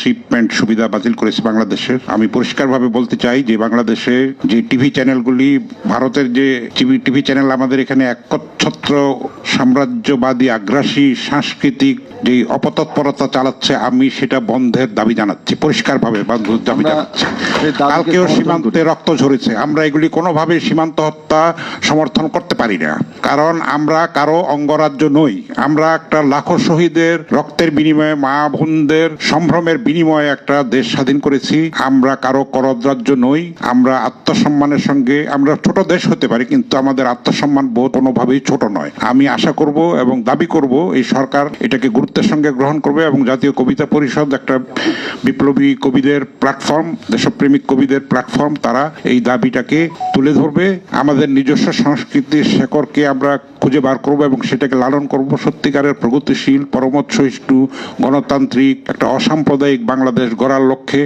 Shipment সুবিধা বাতিল করেছে বাংলাদেশের। আমি পরিষ্কারভাবে বলতে চাই যে বাংলাদেশে যে টিভি চ্যানেলগুলি, ভারতের যে টিভি চ্যানেল আমাদের এখানে একচ্ছত্র সাম্রাজ্যবাদী আগ্রাসী সাংস্কৃতিক যে অপতৎপরতা চালাচ্ছে, আমি সেটা বন্ধের দাবি জানাচ্ছি, পরিষ্কারভাবে দাবি জানাচ্ছি। কালকেও সীমান্তে রক্ত ঝরেছে, আমরা এগুলি কোনোভাবে সীমান্ত হত্যা সমর্থন করতে পারি না, কারণ আমরা কারো অঙ্গরাজ্য নই। আমরা একটা লাখো শহীদের রক্তের বিনিময়ে, মা বোনদের সম্ভ্রমের বিনিময়ে একটা দেশ স্বাধীন করেছি। আমরা কারো করদ্রাজ্য নই। আমরা আত্মসম্মানের সঙ্গে, আমরা ছোট দেশ হতে পারি কিন্তু আমাদের আত্মসম্মান বোধ কোনোভাবেই ছোট নয়। আমি আশা করব এবং দাবি করব এই সরকার এটাকে গুরুত্বের সঙ্গে গ্রহণ করবে এবং জাতীয় কবিতা পরিষদ একটা বিপ্লবী কবিদের প্ল্যাটফর্ম, দেশপ্রেমিক কবিদের প্ল্যাটফর্ম, তারা এই দাবিটাকে তুলে ধরবে। আমাদের নিজস্ব সংস্কৃতির শেকড়কে আমরা খুঁজে বার করবো এবং সেটাকে লালন করব। সত্যিকারের প্রগতিশীল, পরমত সহিষ্ণু, গণতান্ত্রিক একটা অসাম্প্রদায়িক বাংলাদেশ গড়ার লক্ষ্যে